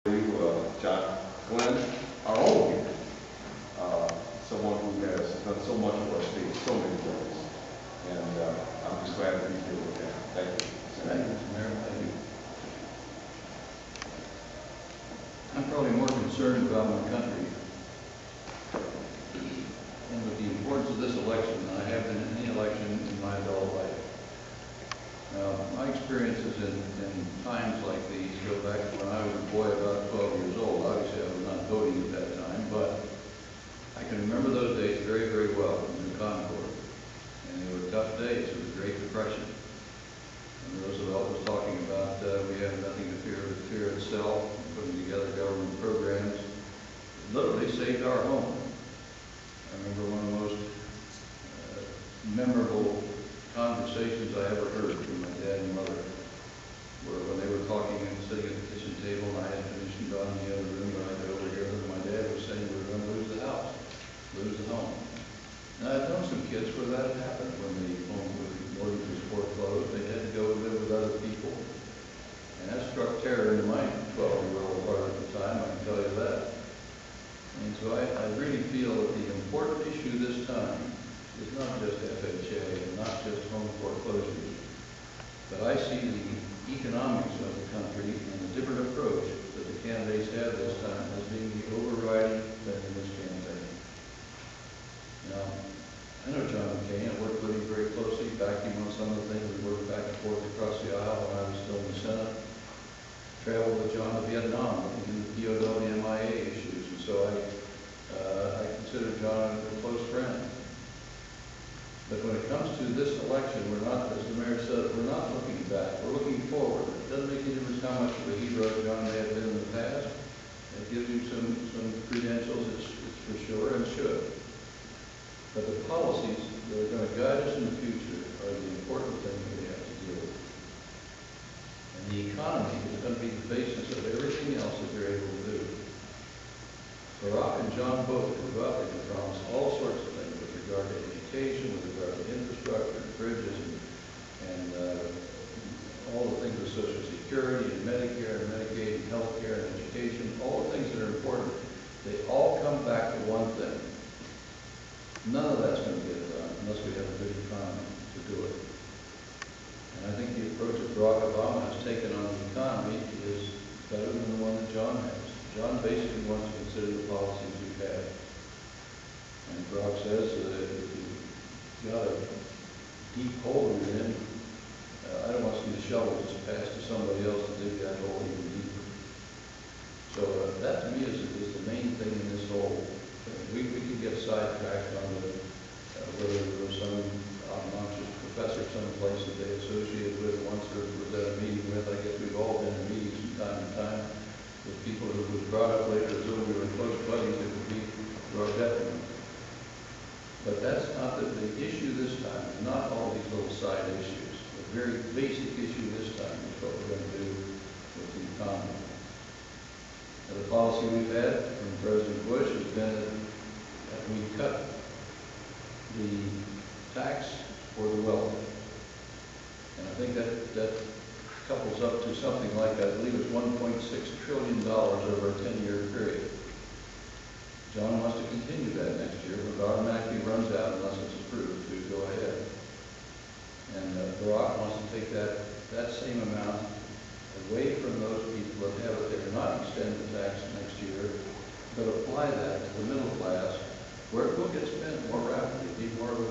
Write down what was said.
John Glenn, our own leader, someone who has done so much for our state, so many ways. And I'm just glad to be here with him. Thank you. Thank you, Mr. Mayor. Thank you. I'm probably more concerned about my country and with the importance of this election than I have been in any election in my adult life. Now, my experiences in times like these go back to when I was a boy about 12 years old. Obviously, I was not voting at that time, but I can remember those days very, very well in the Concord. And they were tough days. It was the Great Depression. And Roosevelt was talking about we have nothing to fear but fear itself, putting together government programs. It literally saved our home. I remember one of the most memorable conversations I ever heard from my dad and mother were when they were talking and sitting at the kitchen table, and I had finished and gone in the other room, but I could overhear them. My dad was saying we were going to lose the house, lose the home. Now, I've known some kids where that happened when the home mortgage was foreclosed. They had to go live with other people. And that struck terror into my 12-year-old heart at the time, I can tell you that. And so I really feel that the important issue this time is not just FHA and not just home foreclosures, but I see the economics of the country and the different approach that the candidates have this time as being the overriding thing in this campaign. Now, I know John McCain. I worked with him very closely, backed him on some of the things. We worked back and forth across the aisle when I was still in the Senate. Traveled with John to Vietnam, looking into the POW and MIA issues, and so I consider John a close friend. But when it comes to this election, we're not, as the mayor said, we're not looking back. We're looking forward. It doesn't make any difference how much of a hero John may have been in the past. It gives you some credentials, it's for sure, and should. But the policies that are going to guide us in the future are the important thing that we have to deal with. And the economy is going to be the basis of everything else that you're able to do. Barack and John both have got to promise all sorts of things with regard to education, with regard to infrastructure, bridges, and all the things with Social Security, and Medicare, and Medicaid, and health care, and education, all the things that are important. They all come back to one thing. None of that's going to get done unless we have a good economy to do it. And I think the approach that Barack Obama has taken on the economy is better than the one that John has. John basically wants to consider the policies we've had. And Barack says if you've got a deep hole you're in, I don't want to see the shovel just pass to somebody else to dig that hole even deeper. So that to me is the main thing in this whole thing. We could get sidetracked on whether there was some obnoxious professor someplace that they associated with once or was at a meeting with. I guess we've all been in meetings from time to time with people who was brought up later as though we were close buddies that would be to our detriment. But that's not the issue this time. It's not all these little side issues. The very basic issue this time is what we're going to do with the economy. Now, the policy we've had from President Bush has been that we cut the tax for the wealthy. And I think that couples up to something like, I believe it's $1.6 trillion over a 10-year period. John wants to continue that next year, but it automatically runs out unless it's approved to go ahead. And Barack wants to take that same amount away from those people that have it there, not extend the tax next year, but apply that to the middle class, where it will get spent more rapidly, be more of a